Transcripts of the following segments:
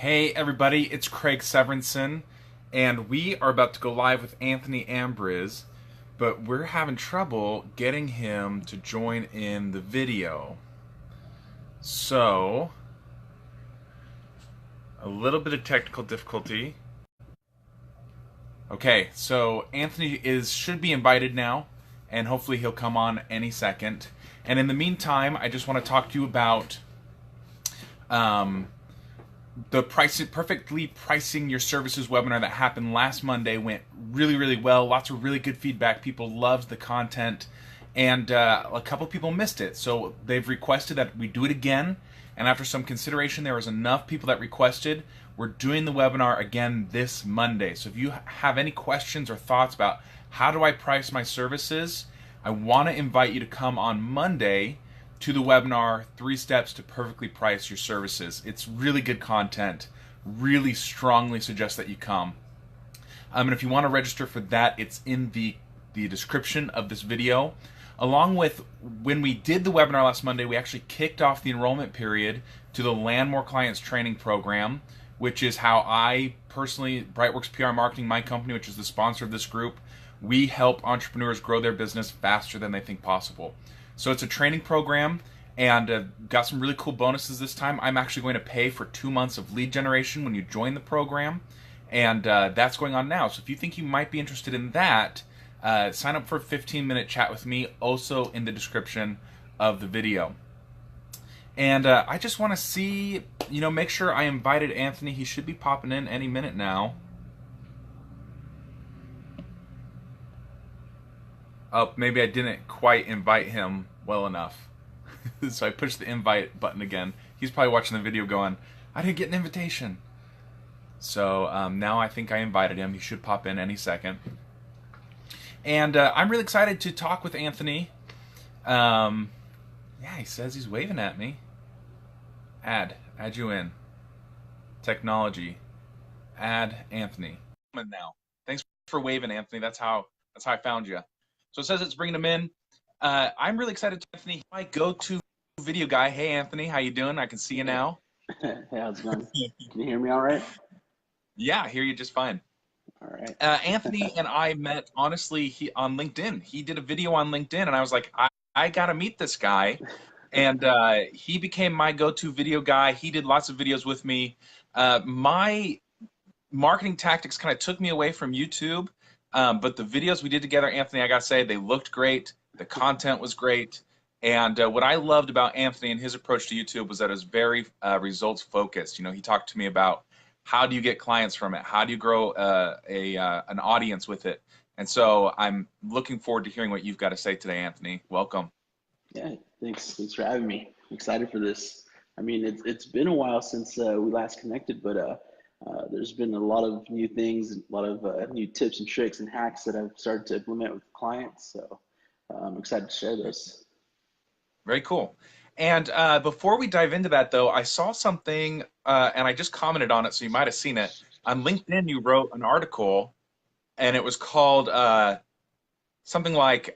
Hey everybody, it's Craig Severinsen, and we are about to go live with Anthony Ambriz, but we're having trouble getting him to join in the video. So, a little bit of technical difficulty. Okay, so Anthony should be invited now, and hopefully he'll come on any second. And in the meantime, I just want to talk to you about the perfectly pricing your services webinar that happened last Monday. Went really well. Lots of really good feedback. People loved the content, and a couple people missed it, so they've requested that we do it again. And after some consideration, there was enough people that requested. We're doing the webinar again this Monday. So if you have any questions or thoughts about how do I price my services, I want to invite you to come on Monday to the webinar, 3 Steps to Perfectly Price Your Services. It's really good content. Really strongly suggest that you come. And if you want to register for that, it's in the description of this video. Along with, when we did the webinar last Monday, we actually kicked off the enrollment period to the Land More Clients training program, which is how I personally, Brightworks PR Marketing, my company, which is the sponsor of this group, we help entrepreneurs grow their business faster than they think possible. So it's a training program, and got some really cool bonuses this time. I'm actually going to pay for 2 months of lead generation when you join the program, and that's going on now. So if you think you might be interested in that, sign up for a 15-minute chat with me, also in the description of the video. And I just want to see, make sure I invited Anthony. He should be popping in any minute now. Oh, maybe I didn't quite invite him well enough. So I pushed the invite button again. He's probably watching the video going, I didn't get an invitation. So now I think I invited him. He should pop in any second. And I'm really excited to talk with Anthony. Yeah, he says he's waving at me. Add you in. Technology. Add Anthony. Now. Thanks for waving, Anthony. That's how I found you. So it says it's bringing him in. I'm really excited to Anthony, my go-to video guy. Hey, Anthony, how you doing? I can see you now. Hey, how's it going? Can you hear me all right? Yeah, I hear you just fine. All right. Anthony and I met, honestly, on LinkedIn. He did a video on LinkedIn, and I was like, I got to meet this guy. And he became my go-to video guy. He did lots of videos with me. My marketing tactics kind of took me away from YouTube. But the videos we did together, Anthony, I got to say, they looked great. The content was great. And what I loved about Anthony and his approach to YouTube was that it was very results focused. He talked to me about how do you get clients from it? How do you grow an audience with it? And so I'm looking forward to hearing what you've got to say today, Anthony. Welcome. Yeah, thanks for having me. I'm excited for this. I mean, it's been a while since we last connected, but there's been a lot of new things, a lot of new tips and tricks and hacks that I've started to implement with clients. So I'm excited to share this. Very cool. And before we dive into that, though, I saw something, and I just commented on it, so you might have seen it. On LinkedIn, you wrote an article, and it was called something like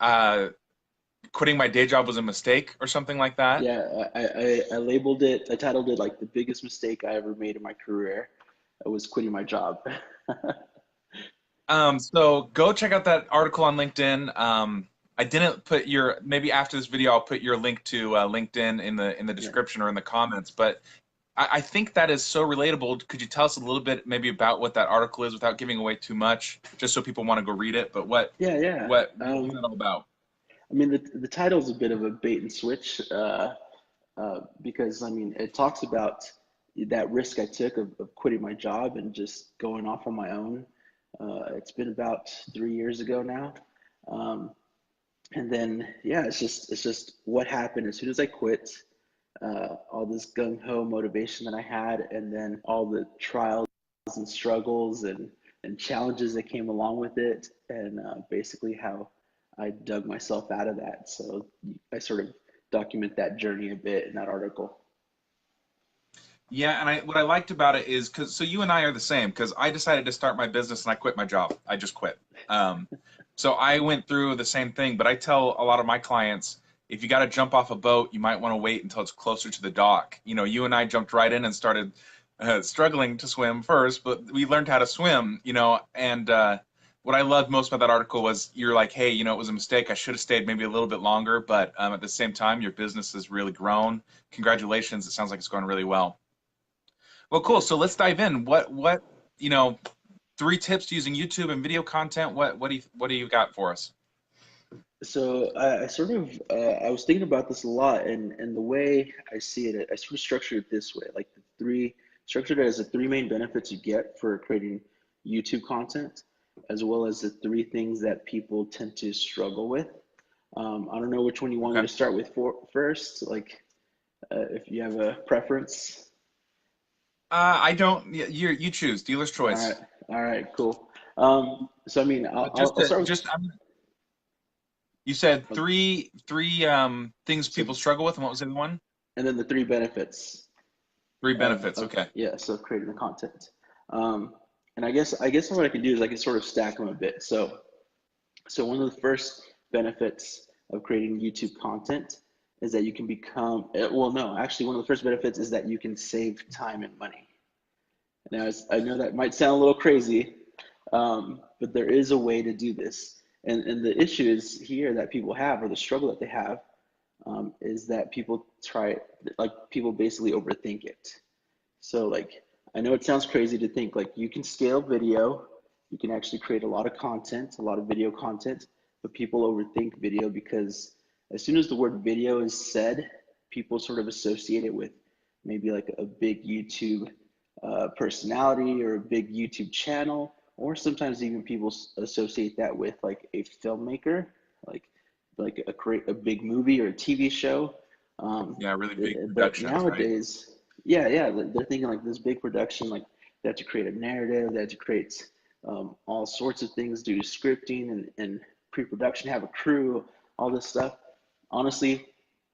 quitting my day job was a mistake or something like that. Yeah, I labeled it, I titled it like the biggest mistake I ever made in my career. I was quitting my job. So go check out that article on LinkedIn. I didn't put maybe after this video, I'll put your link to LinkedIn in the description or in the comments, but I think that is so relatable. Could you tell us a little bit maybe about what that article is without giving away too much, just so people want to go read it? But what is that all about? I mean, the title is a bit of a bait and switch because, I mean, it talks about that risk I took of quitting my job and just going off on my own. It's been about 3 years ago now. And then, yeah, it's just what happened as soon as I quit, all this gung-ho motivation that I had, and then all the trials and struggles and challenges that came along with it, and basically how I dug myself out of that. So I sort of document that journey a bit in that article. Yeah, and what I liked about it is so you and I are the same, because I decided to start my business and I quit my job. I just quit. So I went through the same thing, but I tell a lot of my clients, if you got to jump off a boat, you might want to wait until it's closer to the dock. You know, you and I jumped right in and started struggling to swim first, but we learned how to swim, and what I loved most about that article was you're like, hey, it was a mistake. I should have stayed maybe a little bit longer, but at the same time, your business has really grown. Congratulations. It sounds like it's going really well. Well, cool. Yeah. So let's dive in. You know, 3 tips to using YouTube and video content. What do you got for us? So I sort of I was thinking about this a lot, and the way I see it, I sort of structured it this way, like the three structured it as the three main benefits you get for creating YouTube content, as well as the three things that people tend to struggle with. I don't know which one you want me Okay. to start with first, like if you have a preference. I don't. You choose. Dealer's All right, choice. all right, cool. So I mean, But just I'll to, start with, just you said three things so, people struggle with, and what was the other one? and then the three benefits. 3 benefits. Of Okay. yeah, so creating the content. Um, and I guess what I can do is I can sort of stack them a bit. So one of the first benefits of creating YouTube content is that you can become well, no, actually one of the first benefits is that you can save time and money. Now I know that might sound a little crazy, but there is a way to do this. And the issue is here that people have, or the struggle that they have, is that people basically overthink it. So like, I know it sounds crazy to think like you can scale video, you can actually create a lot of content, a lot of video content, but people overthink video because as soon as the word video is said, people sort of associate it with maybe like a big YouTube personality or a big YouTube channel, or sometimes even people associate that with like a filmmaker, like create a big movie or a TV show. Yeah, really big But productions, right? nowadays, yeah, yeah, they're thinking like this big production, like they have to create a narrative, they have to create all sorts of things, do scripting and pre-production, have a crew, all this stuff. Honestly,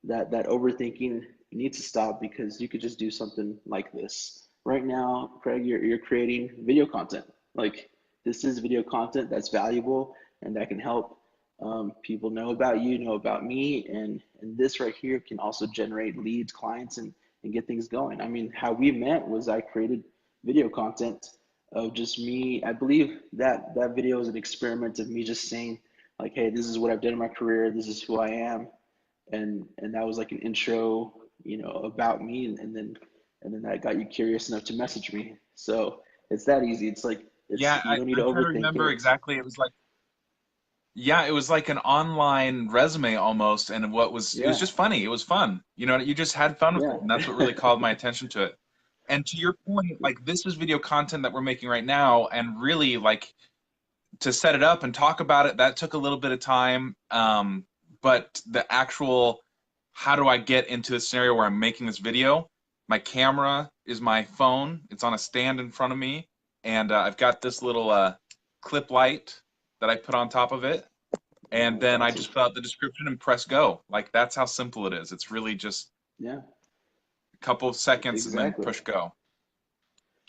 that overthinking needs to stop because you could just do something like this. Right now, Craig, you're creating video content. Like this is video content that's valuable and that can help people know about you, know about me, and this right here can also generate leads, clients, and get things going. I mean, how we met was I created video content of just me. I believe that video is an experiment of me just saying like, hey, this is what I've done in my career, this is who I am, and that was like an intro, about me, and then that got you curious enough to message me. So it's that easy. It's like Yeah, you don't need to I'm trying to overthink remember it. exactly. It was like an online resume almost, and it was Yeah, just funny. It was fun. You just had fun with yeah, it, and that's what really called my attention to it. And to your point, like this is video content that we're making right now, and really like to set it up and talk about it, that took a little bit of time. But the actual how do I get into a scenario where I'm making this video? My camera is my phone. It's on a stand in front of me, and I've got this little clip light that I put on top of it, and that's then I awesome. just fill out the description and press go. Like that's how simple it is. It's really just Yeah, a couple of seconds and then exactly. push go.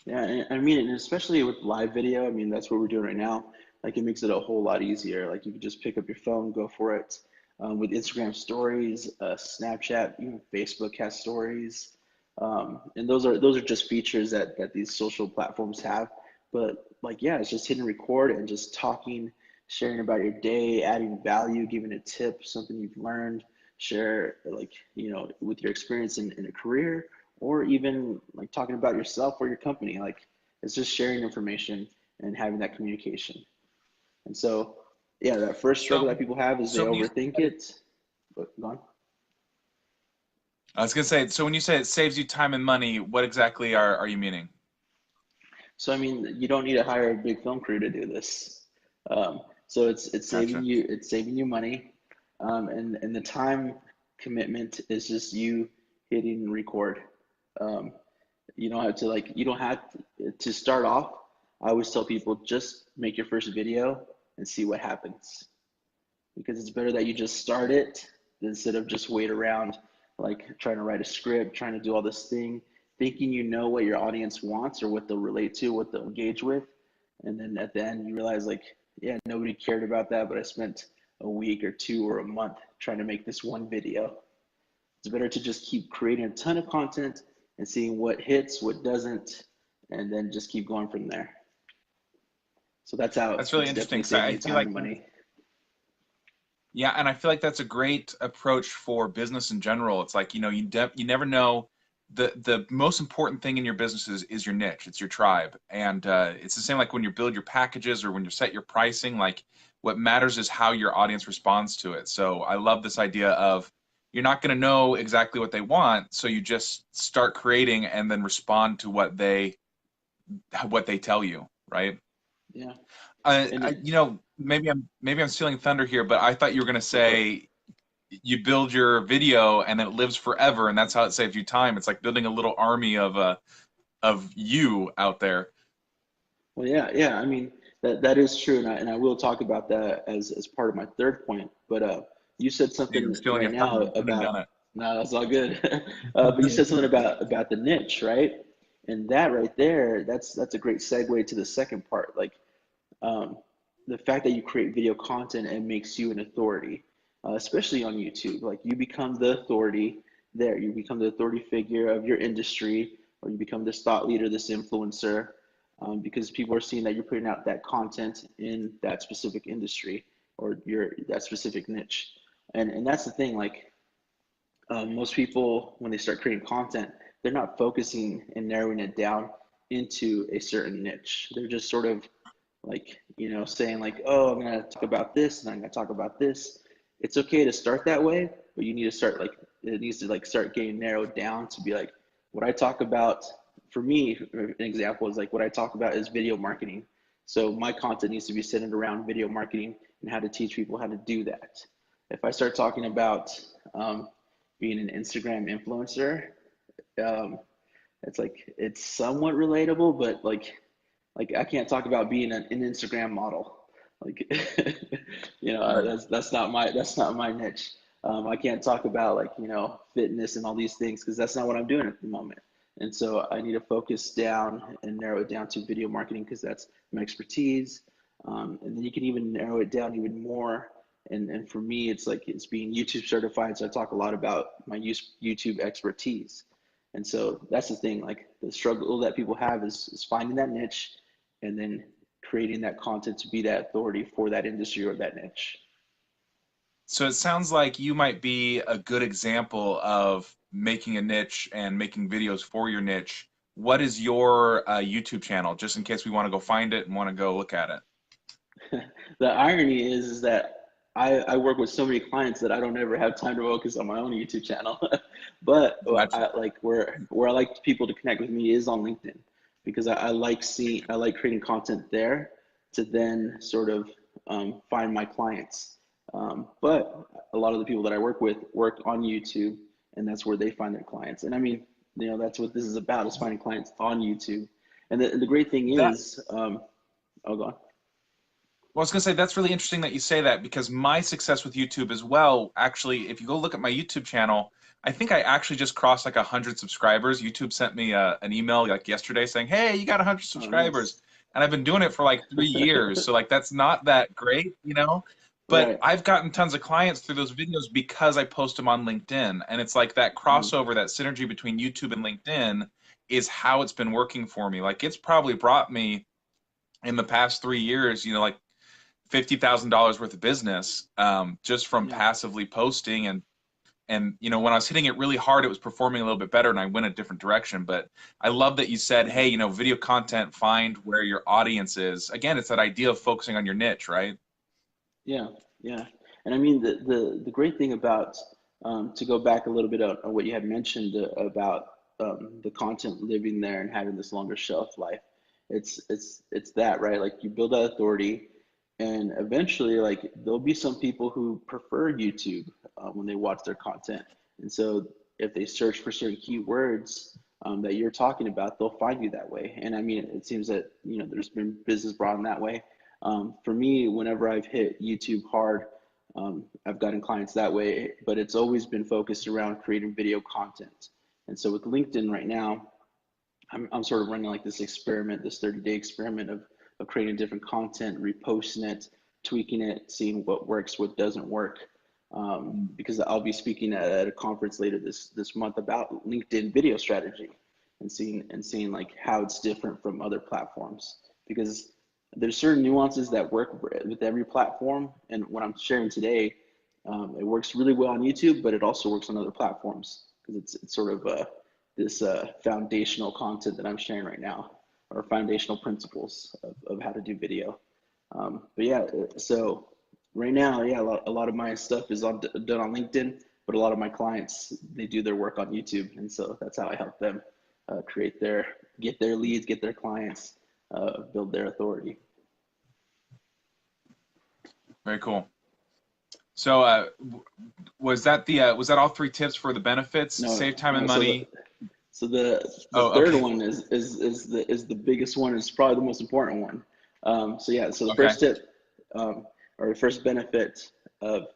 Yeah, and I mean, and especially with live video, I mean, that's what we're doing right now. Like, it makes it a whole lot easier. Like, you can just pick up your phone, go for it. With Instagram stories, Snapchat, even Facebook has stories, and those are just features that these social platforms have. But like, yeah, it's just hitting record and just talking, sharing about your day, adding value, giving a tip, something you've learned, share like with your experience in a career or even like talking about yourself or your company. Like it's just sharing information and having that communication. And so, yeah, that first struggle So, that people have is they so when you overthink say, it. But go on. I was gonna say, so when you say it saves you time and money, what exactly are you meaning? So I mean, you don't need to hire a big film crew to do this. So it's saving Gotcha. you money, and the time commitment is just you hitting record. Um, you don't have to start off. I always tell people just make your first video and see what happens because it's better that you just start it instead of just wait around like trying to write a script, trying to do all this thing, thinking you know what your audience wants or what they'll relate to, what they'll engage with. And then at the end you realize like, yeah, nobody cared about that, but I spent a week or two or a month trying to make this one video. It's better to just keep creating a ton of content and seeing what hits, what doesn't, and then just keep going from there. So that's how That's really it's interesting definitely because saved I me feel time like and money. yeah, and I feel like that's a great approach for business in general. It's like, you never know. The most important thing in your business is your niche. It's your tribe. And it's the same like when you build your packages or when you set your pricing, like what matters is how your audience responds to it. So I love this idea of you're not going to know exactly what they want, so you just start creating and then respond to what they tell you, right? Yeah. Uh, And I, you know, maybe I'm stealing thunder here, but I thought you were going to go for it. say you build your video and then it lives forever, and that's how it saves you time. It's like building a little army of you out there. Well, yeah, yeah. I mean, that is true, and I will talk about that as part of my third point. But you said Hey, I'm something stealing right your thunder. now You couldn't have about done it. no, that's all good. But you said something about the niche, right? And that right there, that's a great segue to the second part. Like um, the fact that you create video content and makes you an authority, especially on YouTube. Like you become the authority there. You become the authority figure of your industry, or you become this thought leader, this influencer, because people are seeing that you're putting out that content in that specific industry or your that specific niche. And that's the thing. Like most people, when they start creating content, they're not focusing and narrowing it down into a certain niche. They're just sort of like, saying like, oh, I'm going to talk about this and I'm going to talk about this. It's okay to start that way, but you need to start like, it needs to like start getting narrowed down to be like, what I talk about, for me, an example is like what I talk about is video marketing. So my content needs to be centered around video marketing and how to teach people how to do that. If I start talking about being an Instagram influencer, um, it's like it's somewhat relatable, but like I can't talk about being an Instagram model. Like Right. that's not my niche. I can't talk about like fitness and all these things because that's not what I'm doing at the moment. And so I need to focus down and narrow it down to video marketing because that's my expertise. And then you can even narrow it down even more. And for me, it's like it's being YouTube certified. So I talk a lot about my YouTube expertise. And so that's the thing, like the struggle that people have is finding that niche and then creating that content to be that authority for that industry or that niche. So it sounds like you might be a good example of making a niche and making videos for your niche. What is your YouTube channel, just in case we want to go find it and want to go look at it? The irony is that I work with so many clients that I don't ever have time to focus on my own YouTube channel. But Gotcha. I like where I like people to connect with me is on LinkedIn because I like creating content there to then sort of find my clients. But a lot of the people that I work with work on YouTube, and that's where they find their clients. And I mean, that's what this is about is finding clients on YouTube. And the great thing That is, oh, go on. Well, I was gonna say that's really interesting that you say that because my success with YouTube as well, actually, if you go look at my YouTube channel, I think I actually just crossed like 100 subscribers. YouTube sent me an email like yesterday saying, "Hey, you got 100 Oh, nice. subscribers," and I've been doing it for like 3 years. So like that's not that great. But Right. I've gotten tons of clients through those videos because I post them on LinkedIn, and it's like that Mm. crossover, that synergy between YouTube and LinkedIn is how it's been working for me. Like it's probably brought me in the past 3 years, like $50,000 worth of business just from Yeah. passively posting and when I was hitting it really hard, it was performing a little bit better and I went a different direction. But I love that you said, Yeah. hey, video content, find where your audience is. Again, it's that idea of focusing on your niche, right? Yeah. Yeah. And I mean, the great thing about, to go back a little bit on what you had mentioned about the content living there and having this longer shelf life, it's that, right? Like you build that authority, and eventually, like there'll be some people who prefer YouTube when they watch their content. And so if they search for certain keywords that you're talking about, they'll find you that way. And I mean, it seems that, there's been business brought in that way. For me, whenever I've hit YouTube hard, I've gotten clients that way, but it's always been focused around creating video content. And so with LinkedIn right now, I'm sort of running like this experiment, this 30-day experiment of creating different content, reposting it, tweaking it, seeing what works, what doesn't work. Because I'll be speaking at a conference later this month about LinkedIn video strategy. and seeing like how it's different from other platforms, because there's certain nuances that work with every platform. And what I'm sharing today, it works really well on YouTube, but it also works on other platforms because it's sort of this foundational content that I'm sharing right now, or foundational principles of how to do video. But yeah, so right now, yeah, a lot of my stuff is done on LinkedIn, but a lot of my clients, they do their work on YouTube, and so that's how I help them get their leads, get their clients, build their authority. Very cool. So was that all three tips for the benefits? No, Save time and no, money. So the Oh, third okay. one is the biggest one. It's probably the most important one. So yeah, so the Okay. first tip, or the first benefit of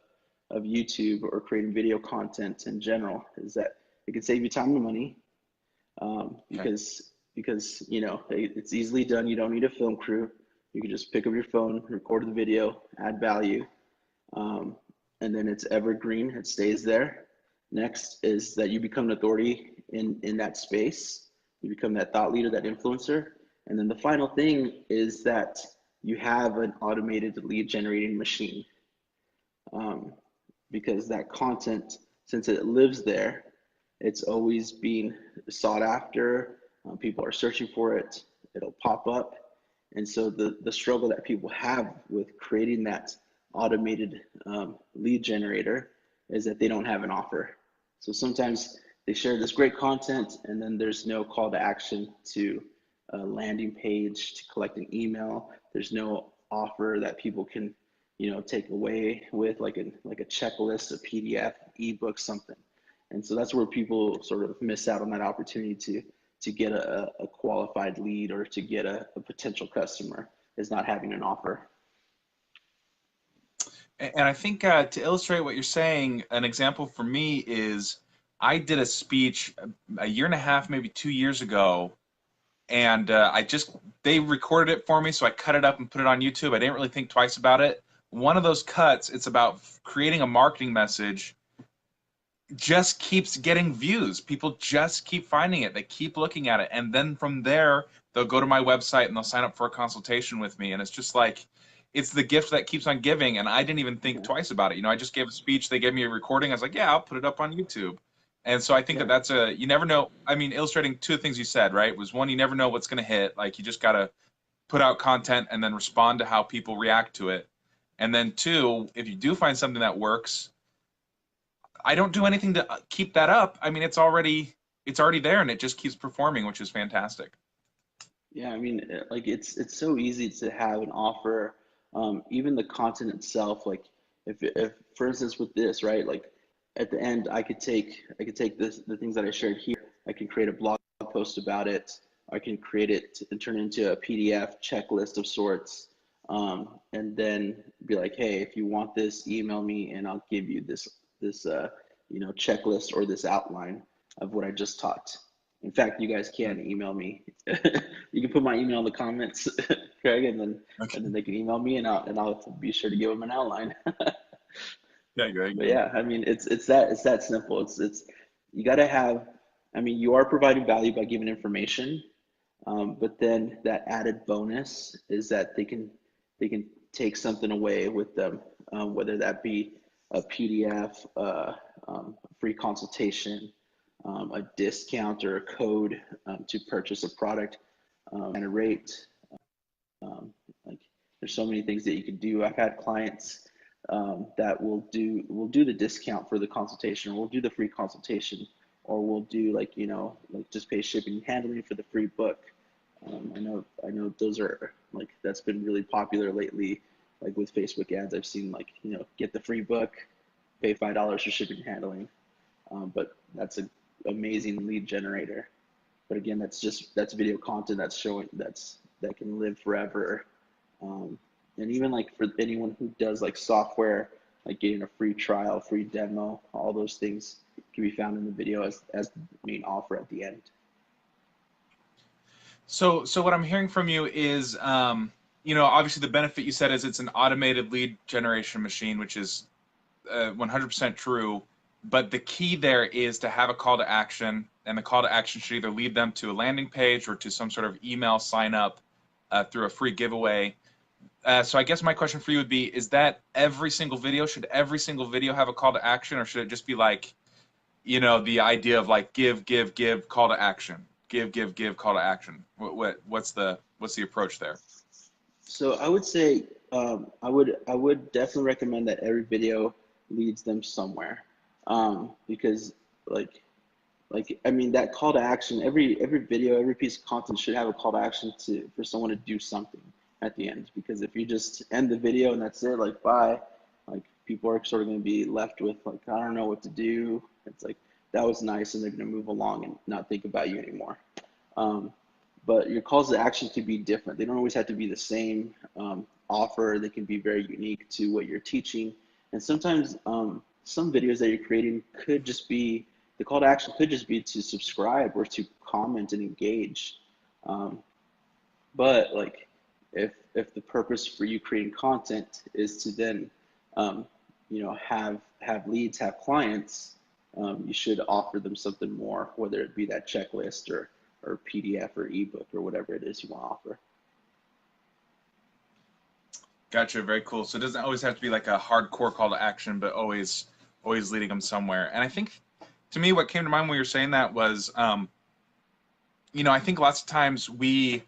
YouTube or creating video content in general is that it can save you time and money, Okay. because it's easily done. You don't need a film crew. You can just pick up your phone, record the video, add value, um, and then it's evergreen. It stays there. Next is that you become an authority in that space. You become that thought leader, that influencer. And then the final thing is that you have an automated lead generating machine, um, because that content, since it lives there, it's always being sought after. People are searching for it. It'll pop up. And so the struggle that people have with creating that automated lead generator is that they don't have an offer. So sometimes they share this great content and then there's no call to action to a landing page to collect an email. There's no offer that people can, take away with like a checklist, a PDF, ebook, something. And so that's where people sort of miss out on that opportunity to get a qualified lead or to get a potential customer, is not having an offer. And I think to illustrate what you're saying, an example for me is I did a speech a year and a half, maybe 2 years ago, and they recorded it for me, so I cut it up and put it on YouTube. I didn't really think twice about it. One of those cuts, it's about creating a marketing message, just keeps getting views. People just keep finding it. They keep looking at it. And then from there, they'll go to my website and they'll sign up for a consultation with me. And it's just like, it's the gift that keeps on giving. And I didn't even think Yeah, twice about it. I just gave a speech. They gave me a recording. I was like, yeah, I'll put it up on YouTube. And so I think that yeah, that's you never know. I mean, illustrating two things you said, right? Was one, you never know what's going to hit. Like, you just got to put out content and then respond to how people react to it. And then two, if you do find something that works, I don't do anything to keep that up. I mean, it's already there and it just keeps performing, which is fantastic. yeah. I mean, like it's so easy to have an offer. Even the content itself, like if for instance with this, right, like at the end, I could take this, the things that I shared here. I can create a blog post about it. I can create it and turn it into a PDF checklist of sorts, and then be like, hey, if you want this, email me and I'll give you this checklist or this outline of what I just taught. In fact, you guys can email me. You can put my email in the comments, Craig, and then Okay. they can email me, and I'll be sure to give them an outline. Yeah, very But good. yeah, I mean, it's that simple. It's you got to have. I mean, you are providing value by giving information, but then that added bonus is that they can take something away with them, whether that be a PDF, free consultation, a discount or a code to purchase a product, and a rate. Like there's so many things that you can do. I've had clients that will do the discount for the consultation, or we'll do the free consultation, or we'll do like just pay shipping and handling for the free book. I know those are like that's been really popular lately. Like with Facebook ads, I've seen like get the free book, pay $5 for shipping and handling. But that's an amazing lead generator. But again, that's video content that can live forever. Um, and even like for anyone who does like software, like getting a free trial, free demo, all those things can be found in the video as the main offer at the end. So what I'm hearing from you is, obviously the benefit you said is it's an automated lead generation machine, which is 100% true. But the key there is to have a call to action, and the call to action should either lead them to a landing page or to some sort of email sign up through a free giveaway. So I guess my question for you would be, is that every single video? Should every single video have a call to action, or should it just be like, the idea of like give, call to action, give, call to action? What's the approach there? So I would say I would definitely recommend that every video leads them somewhere, because like I mean that call to action, every video, every piece of content should have a call to action to for someone to do something at the end. Because if you just end the video and that's it, like bye, like people are sort of going to be left with like I don't know what to do. It's like that was nice, and they're going to move along and not think about you anymore. Um, but your calls to action could be different. They don't always have to be the same offer. They can be very unique to what you're teaching. And sometimes some videos that you're creating could just be, the call to action could just be to subscribe or to comment and engage. Um, but like if the purpose for you creating content is to then um, have leads, have clients, you should offer them something more, whether it be that checklist or PDF or ebook or whatever it is you want to offer. Gotcha. Very cool. So it doesn't always have to be like a hardcore call to action, but always leading them somewhere. And I think to me, what came to mind when you were saying that was, I think lots of times we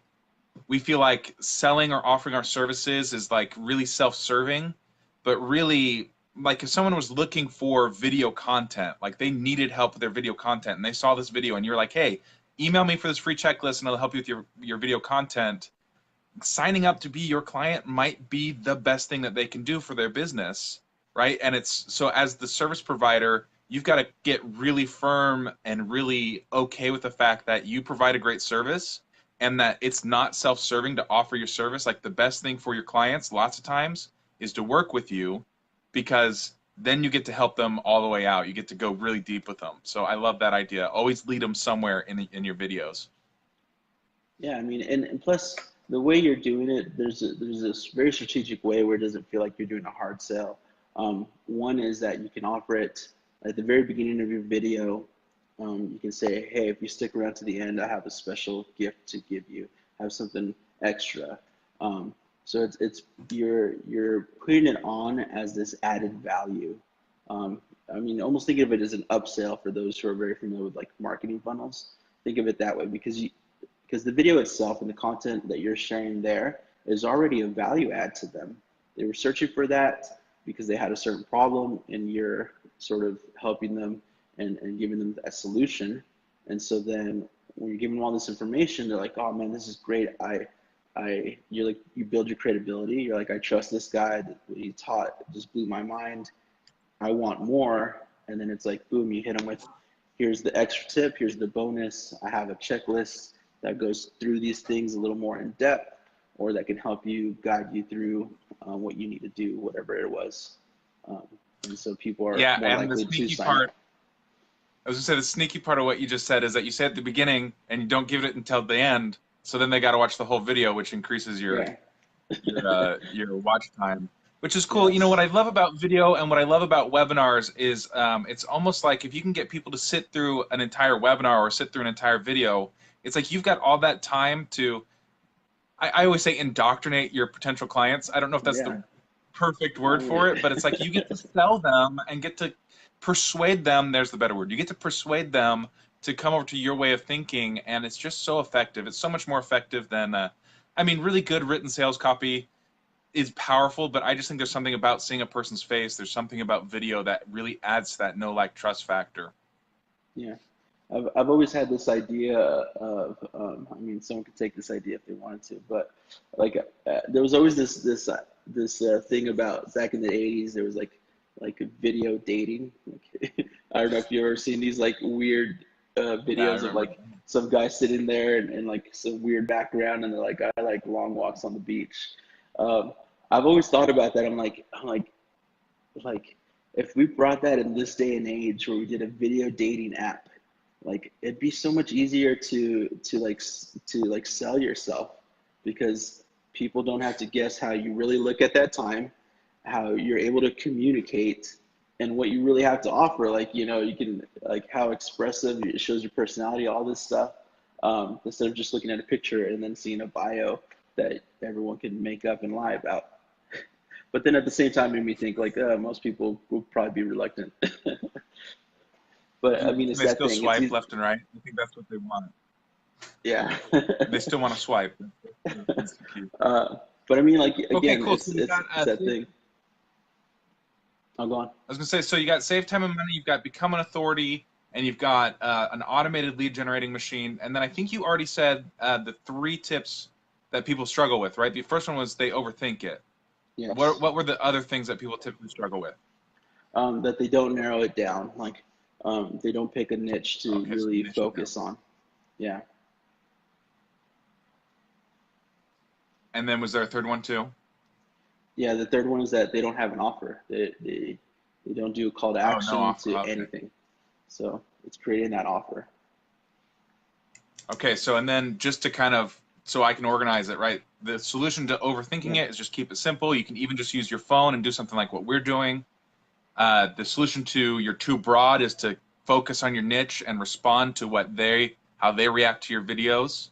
feel like selling or offering our services is like really self-serving, but really like if someone was looking for video content, like they needed help with their video content and they saw this video and you're like, hey, email me for this free checklist and I'll help you with your video content. Signing up to be your client might be the best thing that they can do for their business, right? And it's so as the service provider, you've got to get really firm and really okay with the fact that you provide a great service and that it's not self-serving to offer your service. Like the best thing for your clients lots of times is to work with you, because then you get to help them all the way out. You get to go really deep with them. So I love that idea. Always lead them somewhere in your videos. Yeah, I mean, and plus the way you're doing it, there's this very strategic way where it doesn't feel like you're doing a hard sell. One is that you can offer it at the very beginning of your video. You can say, hey, if you stick around to the end, I have a special gift to give you. I have something extra. So it's you're putting it on as this added value. I mean, almost think of it as an upsell for those who are very familiar with like marketing funnels. Think of it that way, because the video itself and the content that you're sharing there is already a value add to them. They were searching for that because they had a certain problem, and you're sort of helping them and giving them a solution. And so then when you're giving them all this information, they're like, oh man, this is great. You're like, you build your credibility. You're like, I trust this guy. What he taught just blew my mind. I want more. And then it's like, boom, you hit them with, here's the extra tip. Here's the bonus. I have a checklist that goes through these things a little more in depth, or that can help you guide you through what you need to do, whatever it was. Um, and so people are Yeah, more and the likely to sneaky sign up. part, I was gonna say the sneaky part of what you just said is that you say at the beginning and you don't give it until the end. So then they got to watch the whole video, which increases Yeah. your watch time, which is cool. You know what Yes. I love about video and what I love about webinars is it's almost like if you can get people to sit through an entire webinar or sit through an entire video, it's like you've got all that time to. I always say indoctrinate your potential clients. I don't know if that's Yeah. the perfect word Oh, for it, but yeah. it's like you get to sell them and get to persuade them. There's the better word. You get to persuade them to come over to your way of thinking, and it's just so effective. It's so much more effective than, I mean, really good written sales copy is powerful, but I just think there's something about seeing a person's face. There's something about video that really adds to that know, like, trust factor. Yeah. I've always had this idea of, I mean, someone could take this idea if they wanted to, but like there was always this thing about back in the 80s. There was like video dating. Like, I don't know if you've ever seen these like weird Yeah, I videos of remember. like some guy sitting there and like some weird background, and they're like, I like long walks on the beach. Um, I've always thought about that. I'm like if we brought that in this day and age where we did a video dating app, like it'd be so much easier to sell yourself, because people don't have to guess how you really look at that time, how you're able to communicate, and what you really have to offer. Like, you know, you can, like, how expressive it shows your personality, all this stuff, instead of just looking at a picture and then seeing a bio that everyone can make up and lie about. But then at the same time, it made me think, like, most people will probably be reluctant. But I mean, Can it's they that still thing. It's swipe easy. left and right? I think that's what they want. Yeah. They still want to swipe. That's the key. But I mean, like, Okay, again, cool. So you got it's that thing. I'll go on. I was gonna say, so you got save time and money, you've got become an authority, and you've got an automated lead generating machine. And then I think you already said the 3 tips that people struggle with, right? The first one was they overthink it. Yes. What were the other things that people typically struggle with? That they don't narrow it down. Like, they don't pick a niche to Okay, so really niche it down. focus on. Yeah. And then was there a third one too? Yeah. The third one is that they don't have an offer. They don't do a call to Oh, no action offer. to Okay. anything. So it's creating that offer. Okay, so and then just to kind of, so I can organize it, right? The solution to overthinking Yeah. it is just keep it simple. You can even just use your phone and do something like what we're doing. The solution to you're too broad is to focus on your niche and respond to how they react to your videos.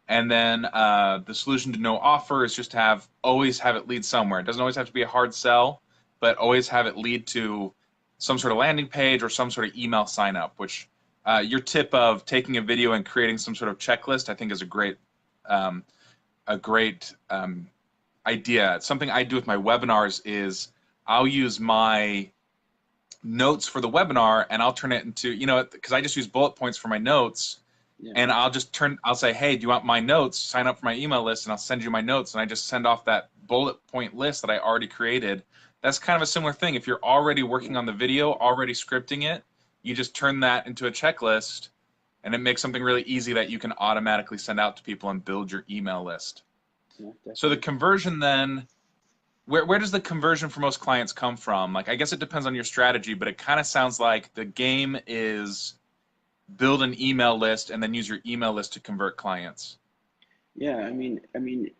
And then the solution to no offer is just to always have it lead somewhere. It doesn't always have to be a hard sell, but always have it lead to some sort of landing page or some sort of email sign up, which your tip of taking a video and creating some sort of checklist, I think is um, a great idea. Something I do with my webinars is I'll use my notes for the webinar and I'll turn it into, because I just use bullet points for my notes, Yeah. and I'll say, hey, do you want my notes? Sign up for my email list and I'll send you my notes, and I just send off that bullet point list that I already created. That's kind of a similar thing. If you're already working on the video, already scripting it, you just turn that into a checklist, and it makes something really easy that you can automatically send out to people and build your email list. Yeah, So the definitely. conversion then, where does the conversion for most clients come from? Like, I guess it depends on your strategy, but it kind of sounds like the game is build an email list and then use your email list to convert clients. Yeah,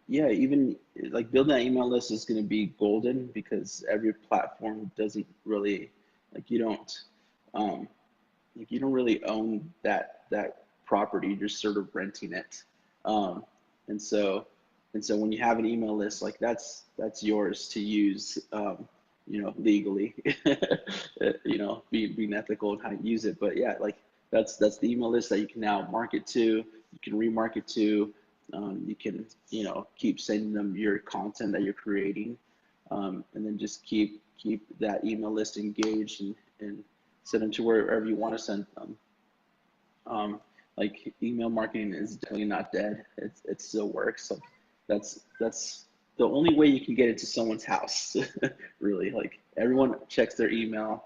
yeah, even like building that email list is going to be golden because every platform doesn't really, like, um, you don't really own that property. You're just sort of renting it. Um, and so when you have an email list, like, that's yours to use, legally, being ethical in how you use it. But yeah, like, that's the email list that you can now market to, you can remarket to, you can, keep sending them your content that you're creating, and then just keep that email list engaged, and send them to wherever you want to send them. Like, email marketing is definitely not dead. It still works. Like, that's the only way you can get into someone's house, really. Like, everyone checks their email,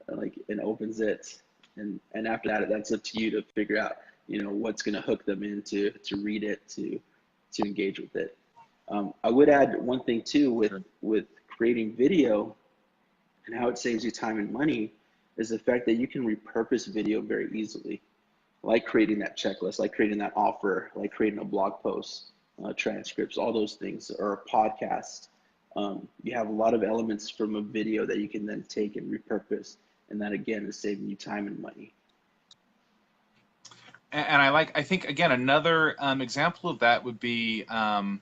like, and opens it, and after that, that's up to you to figure out, what's going to hook them into to read it, to engage with it. I would add one thing too with creating video and how it saves you time and money is the fact that you can repurpose video very easily, like creating that checklist, like creating that offer, like creating a blog post, transcripts, all those things, or a podcast. You have a lot of elements from a video that you can then take and repurpose, and that again is saving you time and money. And I think, again, another example of that would be, and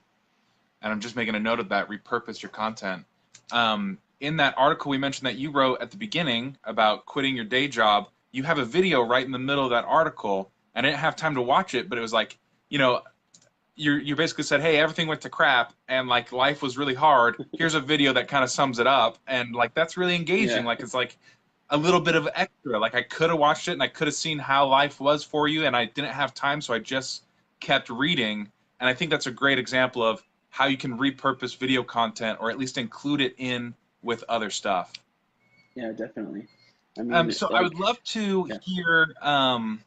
I'm just making a note of that, repurpose your content. In that article we mentioned that you wrote at the beginning about quitting your day job, you have a video right in the middle of that article, and I didn't have time to watch it, but it was like, you basically said, hey, everything went to crap, and like life was really hard. Here's a video that kind of sums it up, and like that's really engaging. Yeah, Like, it's like a little bit of extra. Like, I could have watched it and I could have seen how life was for you, and I didn't have time, so I just kept reading. And I think that's a great example of how you can repurpose video content, or at least include it in with other stuff. yeah, definitely. I mean, So I would like, love to yeah, hear well,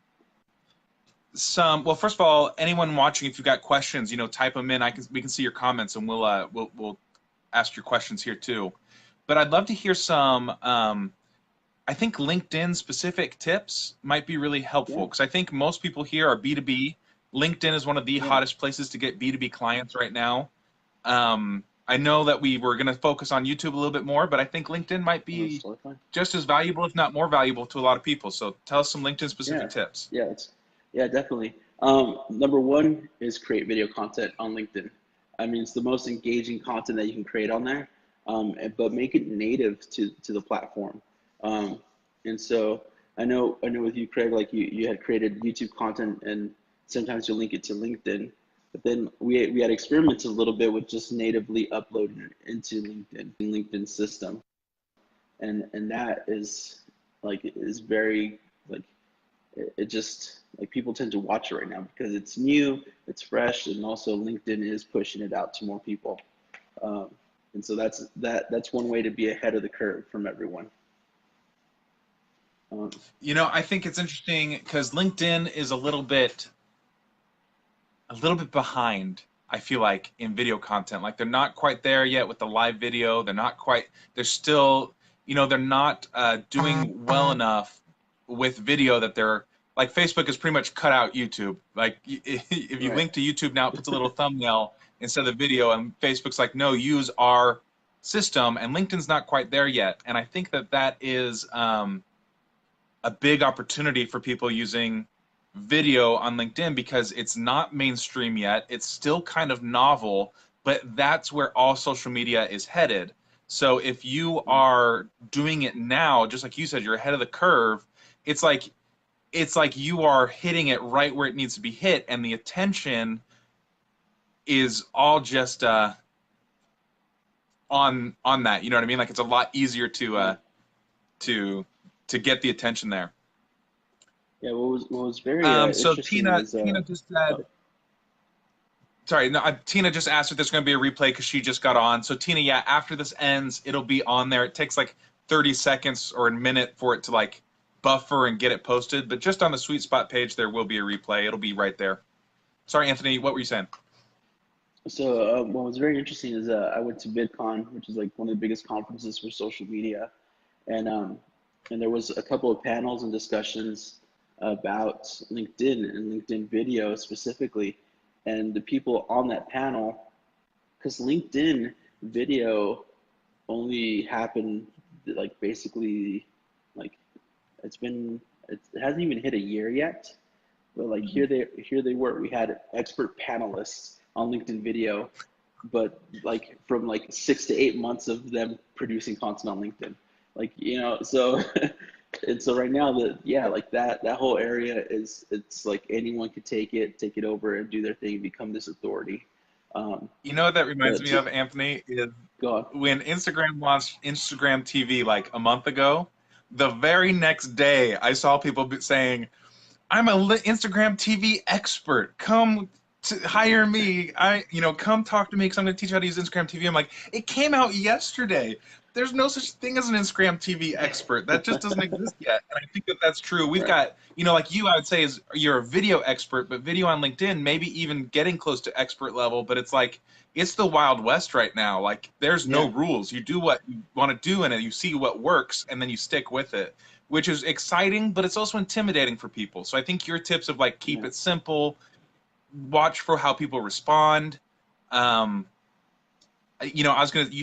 first of all, anyone watching, if you've got questions, type them in. We can see your comments, and we'll ask your questions here too. But I'd love to hear some. I think LinkedIn specific tips might be really helpful, yeah, because I think most people here are B2B. LinkedIn is one of the yeah, hottest places to get B2B clients right now. I I know that we were going to focus on YouTube a little bit more, but I think LinkedIn might Oh, that's be totally fine. just as valuable, if not more valuable, to a lot of people. So tell us some LinkedIn Yeah, specific tips. yeah, yeah, definitely. Number one is create video content on LinkedIn. I mean, it's the most engaging content that you can create on there, but make it native to the platform. Um, and so I know with you, Craig, like you had created YouTube content, and sometimes you link it to LinkedIn. But then we had experimented a little bit with just natively uploading it into LinkedIn system, and that is very like it just like people tend to watch it right now because it's new, it's fresh, and also LinkedIn is pushing it out to more people. Um, and so that's one way to be ahead of the curve from everyone. Um, I think it's interesting because LinkedIn is a little bit behind, I feel like, in video content. Like they're not quite there yet with the live video. They're not quite, they're still, they're not doing well enough with video that they're, like Facebook has pretty much cut out YouTube. Like if you right. link to YouTube now, it puts a little thumbnail instead of the video, and Facebook's like, no, use our system, and LinkedIn's not quite there yet. And I think that is a big opportunity for people using video on LinkedIn because it's not mainstream yet. It's still kind of novel, but that's where all social media is headed. So if you Mm, are doing it now, just like you said, you're ahead of the curve. It's like you are hitting it right where it needs to be hit, and the attention is all just on that. You know what I mean? Like it's a lot easier right. to to get the attention there. Yeah. What was very So interesting Tina is Tina just oh, said, sorry, no, Tina just asked if there's going to be a replay because she just got on. So Tina, yeah, after this ends, it'll be on there. It takes like 30 seconds or a minute for it to like buffer and get it posted. But just on the Sweet Spot page, there will be a replay. It'll be right there. Sorry, Anthony, what were you saying? so what was very interesting is I went to VidCon, which is like one of the biggest conferences for social media, and um, and there was a couple of panels and discussions about LinkedIn and LinkedIn video specifically, and the people on that panel, because LinkedIn video only happened like basically like it's been it hasn't even hit a year yet, but like Mhm. here they were. We had expert panelists on LinkedIn video, but like from like 6 to 8 months of them producing content on LinkedIn. Like, so and so right now that yeah, like that whole area is it's like anyone could take it over and do their thing, become this authority. Um, You know what that reminds but me of, Anthony, is go on. when Instagram launched Instagram TV like a month ago. The very next day, I saw people saying, I'm a Instagram TV expert. Come to hire me. Come talk to me because I'm going to teach you how to use Instagram TV. I'm like, it came out yesterday. There's no such thing as an Instagram TV expert. That just doesn't exist yet. And I think that that's true. We've Right, got, like you, I would say is you're a video expert, but video on LinkedIn, maybe even getting close to expert level. But it's like, it's the Wild West right now. Like, there's no yeah, rules. You do what you want to do, and you see what works, and then you stick with it, which is exciting, but it's also intimidating for people. So I think your tips of like keep yeah. it simple, watch for how people respond. Um, you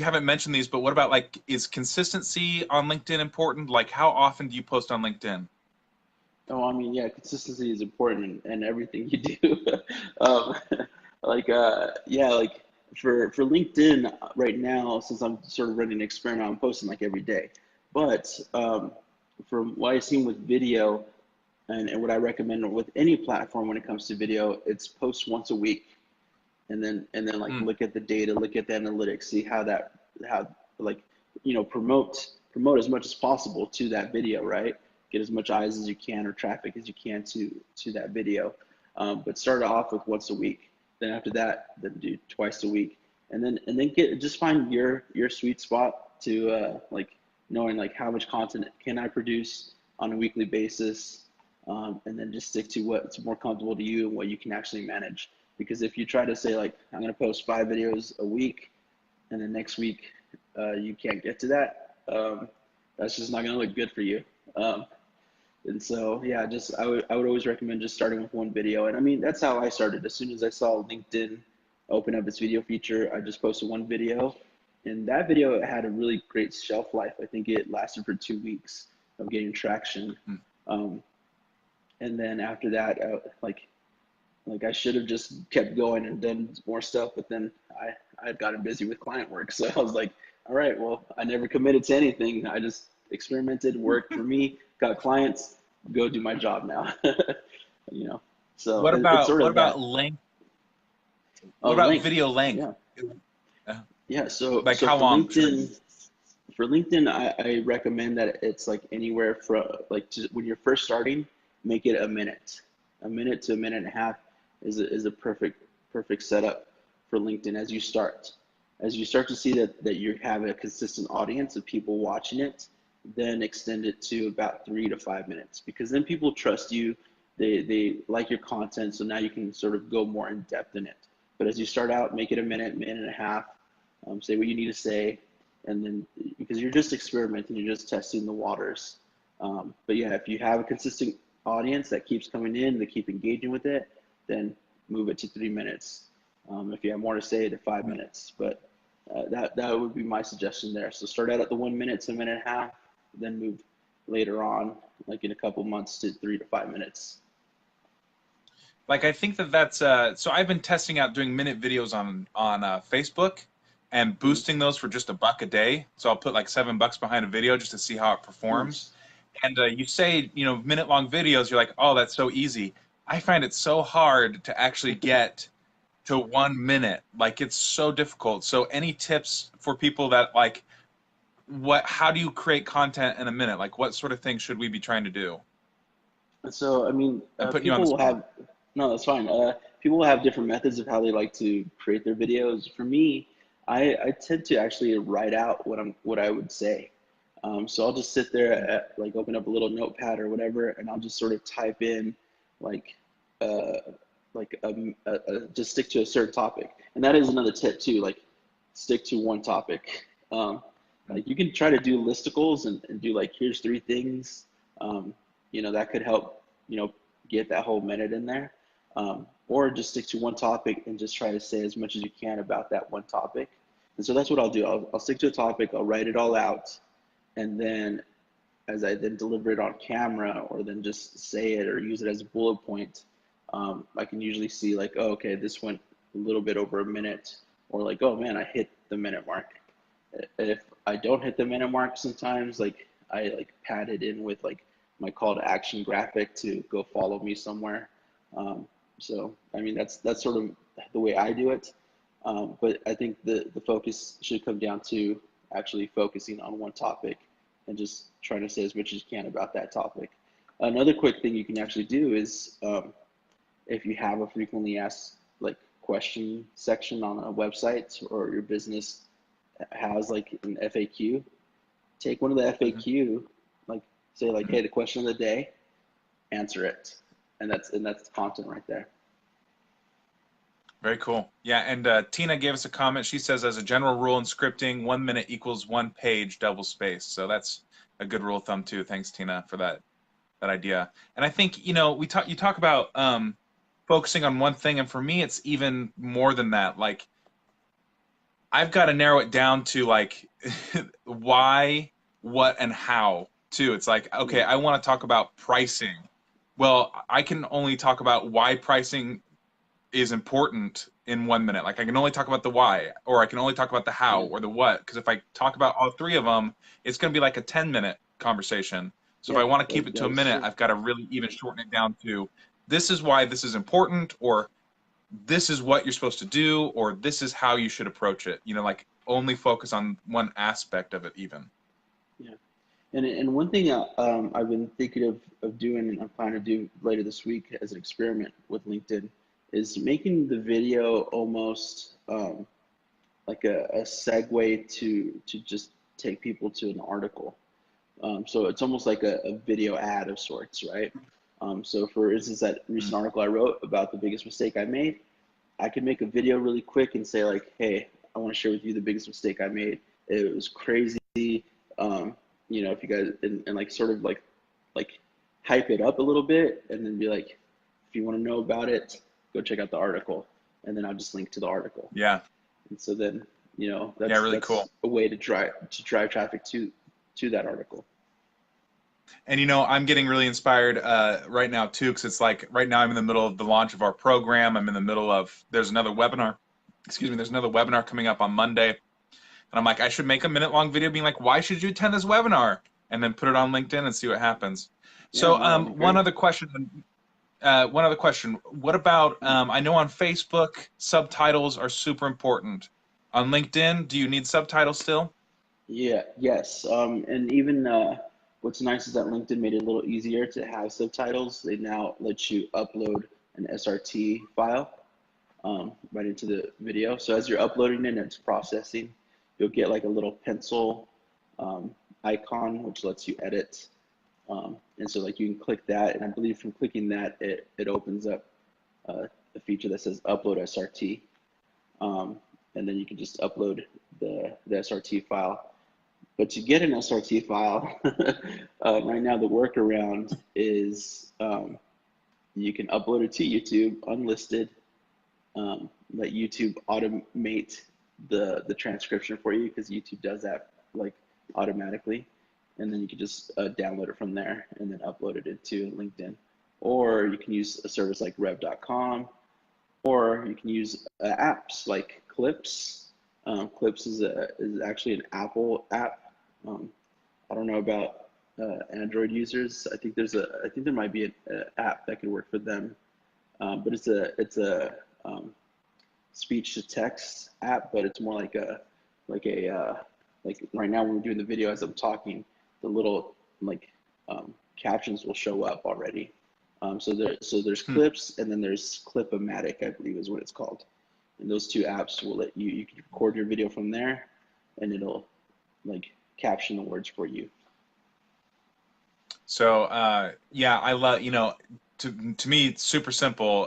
haven't mentioned these, but what about like, is consistency on LinkedIn important? Like, how often do you post on LinkedIn? Oh, I mean, yeah, consistency is important in everything you do. um, yeah, like for LinkedIn right now, since I'm sort of running an experiment, I'm posting like every day. But from what I've seen with video and what I recommend with any platform when it comes to video, it's post once a week, and then like Mm. look at the data, look at the analytics, see how like promote as much as possible to that video, right? Get as much eyes as you can or traffic as you can to that video. But start off with once a week. Then after that, then do twice a week, and then get just find your sweet spot to like knowing like how much content can I produce on a weekly basis, and then just stick to what's more comfortable to you and what you can actually manage. Because if you try to say like I'm going to post 5 videos a week, and then next week you can't get to that, that's just not going to look good for you. Um, and so yeah, just I would always recommend just starting with one video. And I mean that's how I started. As soon as I saw LinkedIn open up this video feature. I just posted one video, and that video had a really great shelf life. I think it lasted for 2 weeks of getting traction. Um, and then after that, like I should have just kept going and done more stuff, but then I had gotten busy with client work. So I was like, all right, well, I never committed to anything. I just experimented, worked for me, got clients, go do my job now. You know, so it's sort What of that. about length? What Oh, about length. video length? Yeah. Uh, Yeah. So, Like so how long should it be? For LinkedIn, I recommend that it's like anywhere from like when you're first starting, make it a minute to a minute and a half is a perfect setup for LinkedIn as you start. As you start to see that you have a consistent audience of people watching it, then extend it to about 3 to 5 minutes, because then people trust you. They like your content, so now you can sort of go more in depth in it. But as you start out, make it a minute and a half. Say what you need to say, and then because you're just experimenting, you're just testing the waters. But yeah, if you have a consistent audience that keeps coming in, they keep engaging with it, then move it to 3 minutes. If you have more to say, to 5 minutes. But that would be my suggestion there. So start out at the 1 minute to a minute and a half, then move later on, like in a couple months, to 3 to 5 minutes. Like I think that's so I've been testing out doing minute videos on Facebook and Mhm. boosting those for just $1 a day. So I'll put like $7 behind a video just to see how it performs. Nice. And you say, minute long videos, you're like, oh, that's so easy. I find it so hard to actually get to 1 minute. Like it's so difficult. So any tips for people that like how do you create content in a minute? Like what sort of things should we be trying to do? So, I mean, I'm putting you on the people will spot. have, no, that's fine. People will have different methods of how they like to create their videos. For me, I tend to actually write out what I would say. So I'll just sit there like open up a little notepad or whatever, and I'll just sort of type in like, uh, just stick to a certain topic. And that is another tip too, like stick to one topic. Like you can try to do listicles and do like, here's 3 things. Um, that could help, get that whole minute in there. Or just stick to one topic and just try to say as much as you can about that one topic. And so that's what I'll do. I'll stick to a topic, I'll write it all out, and then as I then deliver it on camera or then just say it or use it as a bullet point, I can usually see like, oh, okay, this went a little bit over a minute, or like, oh man, I hit the minute mark. If I don't hit the minute mark, sometimes like I like pad it in with like my call to action graphic to go follow me somewhere. So I mean that's sort of the way I do it. But I think the focus should come down to actually focusing on one topic and just trying to say as much as you can about that topic. Another quick thing you can actually do is if you have a frequently asked like question section on a website, or your business has like an FAQ, take one of the Mhm. FAQ, like say like, hey, the question of the day, answer it, and that's content right there. Very cool. Yeah, and Tina gave us a comment. She says, as a general rule in scripting, 1 minute equals 1 page, double space. So that's a good rule of thumb too. Thanks, Tina, for that idea. And I think you talk about focusing on one thing, and for me, it's even more than that. Like I've got to narrow it down to like why, what, and how too. It's like, okay, Mm, I want to talk about pricing. Well, I can only talk about why pricing is important in 1 minute. Like I can only talk about the why, or I can only talk about the how yeah, or the what. Because if I talk about all three of them, it's going to be like a 10-minute conversation. So if yeah, I want to keep that, it to that a is minute, true. I've got to really even shorten it down to this is why this is important, or this is what you're supposed to do, or this is how you should approach it. Like only focus on one aspect of it even. Yeah. And one thing I've been thinking of doing, and I'm planning to do later this week as an experiment with LinkedIn, is making the video almost like a segue to just take people to an article. So it's almost like a video ad of sorts, right? So for instance, that recent article I wrote about the biggest mistake I made, I could make a video really quick and say like, hey, I want to share with you the biggest mistake I made. It was crazy. Um, if you guys and like sort of like hype it up a little bit, and then be like, if you want to know about it, go check out the article. and then I'll just link to the article. Yeah. And so then, Yeah, that's really cool. a way to drive traffic to that article. And I'm getting really inspired right now too, because it's like right now I'm in the middle of the launch of our program. I'm in the middle of there's another webinar. Excuse me. There's another webinar coming up on Monday, and I'm like, I should make a minute-long video being like, why should you attend this webinar? And then put it on LinkedIn and see what happens. Yeah, So no, that'd be one great. other question. One other question. What about, I know on Facebook, subtitles are super important. On LinkedIn, do you need subtitles still? Yeah, yes. And even what's nice is that LinkedIn made it a little easier to have subtitles. They now let you upload an SRT file right into the video. So as you're uploading it and it's processing, you'll get like a little pencil icon, which lets you edit. And so like you can click that, and I believe from clicking that, it opens up a feature that says upload SRT. And then you can just upload the SRT file. But to get an SRT file, right now the workaround is you can upload it to YouTube unlisted, let YouTube automate the transcription for you, because YouTube does that like automatically, and then you can just download it from there and then upload it into LinkedIn. Or you can use a service like rev.com, or you can use apps like Clips. Clips is actually an Apple app. I don't know about Android users. I think there might be an app that could work for them, but it's a speech to text app, but it's more like like right now when we're doing the video, as I'm talking, the little like captions will show up already. So there's Hmm. Clips, and then there's Clip-O-Matic, I believe is what it's called. And those two apps will let you can record your video from there, and it'll like caption the words for you. So yeah, I love, to me it's super simple.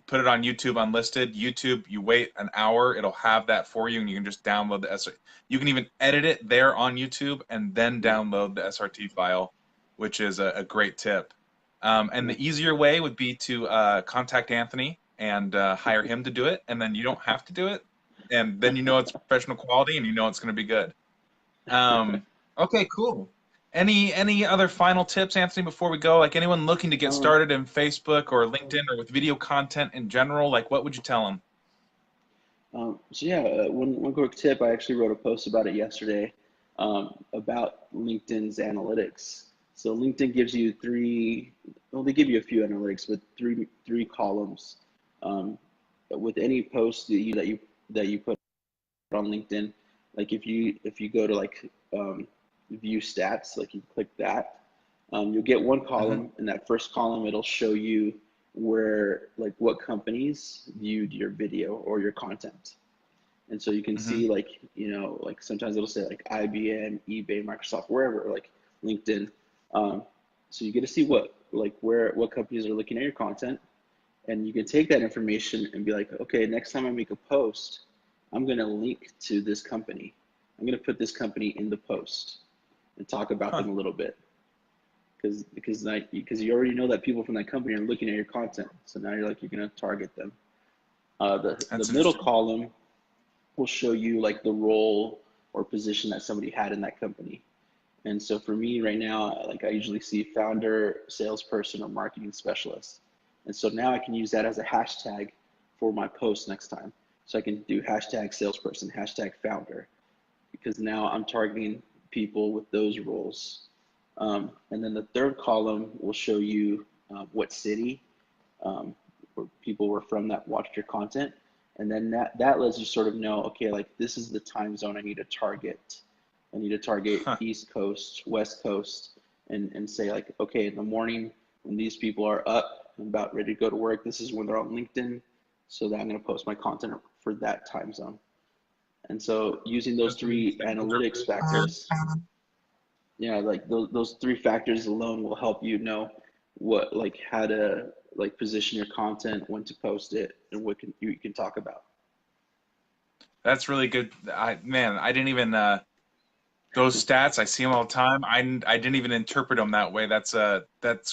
Put it on YouTube unlisted. YouTube, you wait an hour, it'll have that for you, and you can just download the SRT. You can even edit it there on YouTube and then Yeah, download the SRT file, which is a great tip. And yeah. the easier way would be to contact Anthony and hire him to do it, and then you don't have to do it, and then it's professional quality, and it's going to be good. Um, okay, cool. Any other final tips, Anthony, before we go? Like anyone looking to get Um, started in Facebook or LinkedIn or with video content in general, like what would you tell them? so yeah, one quick tip. I actually wrote a post about it yesterday, about LinkedIn's analytics. So LinkedIn gives you they give you a few analytics, but three columns. With any post that you put on LinkedIn, like if you go to like view stats, like you click that, you'll get one Hmm. column. In that first column, it'll show you where like what companies viewed your video or your content. And so you can Hmm. see like, like sometimes it'll say like IBM, eBay, Microsoft, wherever, like LinkedIn. Um, so you get to see what companies are looking at your content, and you can take that information and be like, okay, next time I make a post, I'm going to link to this company. I'm going to put this company in the post and talk about Huh. them a little bit, because you already know that people from that company are looking at your content. So now you're going to target them. The That's middle interesting. column will show you like the role or position that somebody had in that company. And so for me right now, like I usually see founder, salesperson, or marketing specialist. And so now I can use that as a hashtag for my post next time. So I can do hashtag salesperson, hashtag founder, because now I'm targeting people with those roles. And then the third column will show you what city where people were from that watched your content. And then that lets you sort of know, okay, like this is the time zone I need to target. I need to target Huh. East Coast, West Coast, and say like, okay, in the morning when these people are up and about ready to go to work, this is when they're on LinkedIn. So that I'm going to post my content for that time zone. And so using those That's really three interesting. Those are analytics really good tips. factors, yeah, like those three factors alone will help you know what like how to like position your content, when to post it, and what you can talk about. That's really good. I didn't even those stats. I see them all the time. I didn't even interpret them that way. That's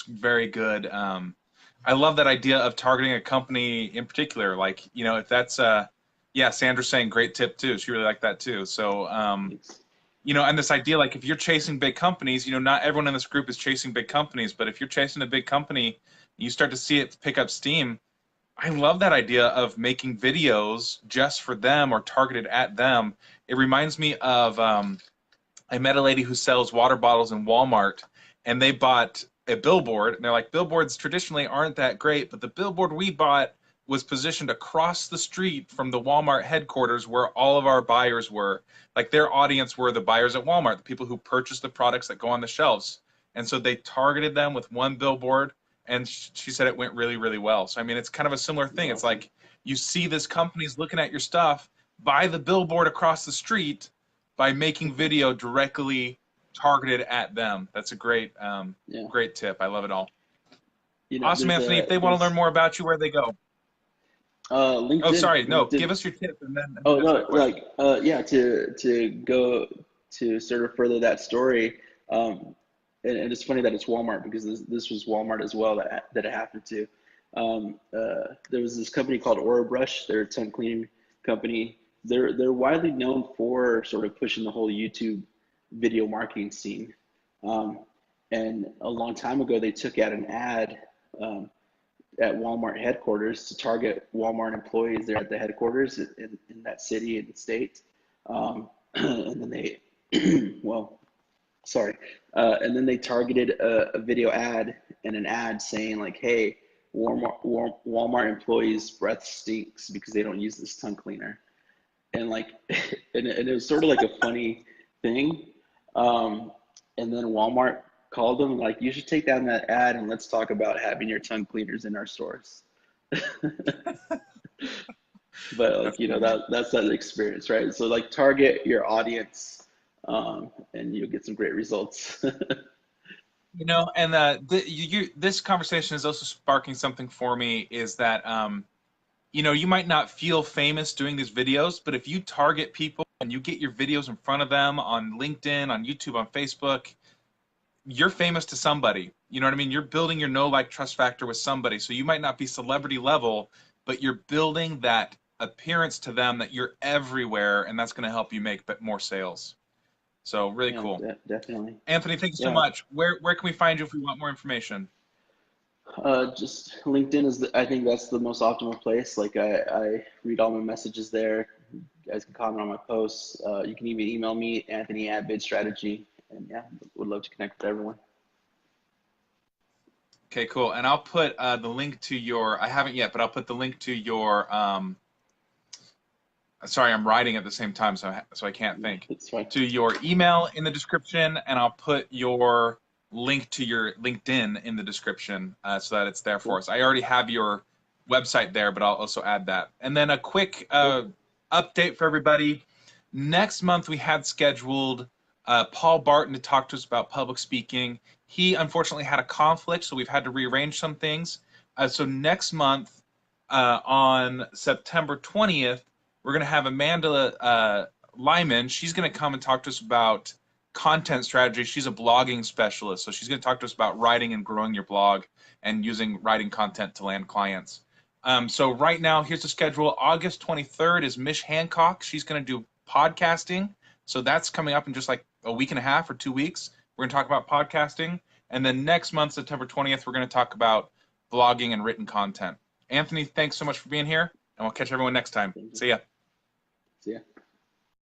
very good. I love that idea of targeting a company in particular. Like, you know, if that's yeah, Sandra's saying great tip too. She really liked that too. So, Thanks. you know, and this idea, like if you're chasing big companies, you know, not everyone in this group is chasing big companies, but if you're chasing a big company, you start to see it pick up steam. I love that idea of making videos just for them or targeted at them. It reminds me of I met a lady who sells water bottles in Walmart, and they bought a billboard. And they're like, billboards traditionally aren't that great, but the billboard we bought was positioned across the street from the Walmart headquarters where all of our buyers were. Like their audience were the buyers at Walmart, the people who purchase the products that go on the shelves. And so they targeted them with one billboard, and she said it went really, really well. So, I mean, it's kind of a similar thing. It's Awesome. like you see this company's looking at your stuff, buy the billboard across the street, by making video directly targeted at them. That's a great, Yeah. great tip. I love it all. You know, Awesome, Anthony. If they want to learn more about you, where they go? Oh, LinkedIn. sorry. No, give LinkedIn. us your tip and then Oh ask no, that question. like yeah, to go to sort of further that story, and it's funny that it's Walmart because this was Walmart as well that it happened to. There was this company called Orabrush. They're a tongue cleaning company. They're widely known for sort of pushing the whole YouTube video marketing scene. Um, and a long time ago, they took out an ad um, at Walmart headquarters to target Walmart employees there at the headquarters in that city and state. And then they, well, sorry, and then they targeted a video ad and an ad saying like, "Hey, Walmart employees' breath stinks because they don't use this tongue cleaner." And like, and it was sort of like a funny thing. Um, and then Walmart called them like, "You should take down that ad and let's talk about having your tongue cleaners in our stores." But That's like, you know, funny. that's that experience, right? So like target your audience, and you'll get some great results. You know, and this conversation is also sparking something for me. Is that you know, you might not feel famous doing these videos, but if you target people and you get your videos in front of them on LinkedIn, on YouTube, on Facebook, you're famous to somebody. You know what I mean? You're building your know, like, trust factor with somebody. So you might not be celebrity level, but you're building that appearance to them that you're everywhere, and that's going to help you make more sales. So really Yeah, cool. definitely. Anthony, thank you so Yeah. much. Where can we find you if we want more information? Just LinkedIn is I think that's the most optimal place. Like I read all my messages there. You guys can comment on my posts. You can even email me, Anthony at BidStrategy. And yeah, would love to connect with everyone. Okay, cool. And I'll put the link to your. I haven't yet, but I'll put the link to your. Sorry, I'm writing at the same time, so I can't think. It's fine. To your email in the description, and I'll put your link to your LinkedIn in the description so that it's there for Cool. us. I already have your website there, but I'll also add that. And then a quick Cool. update for everybody. Next month, we had scheduled Paul Barton to talk to us about public speaking. He unfortunately had a conflict, so we've had to rearrange some things. So next month, on September 20th, we're going to have Amanda Lyman. She's going to come and talk to us about content strategy. She's a blogging specialist, so she's going to talk to us about writing and growing your blog and using writing content to land clients. So right now, here's the schedule. August 23rd is Mish Hancock. She's going to do podcasting. So that's coming up in just like a week and a half or 2 weeks. We're going to talk about podcasting. And then next month, September 20th, we're going to talk about blogging and written content. Anthony, thanks so much for being here, and we'll catch everyone next time. Thank you. See ya. See ya.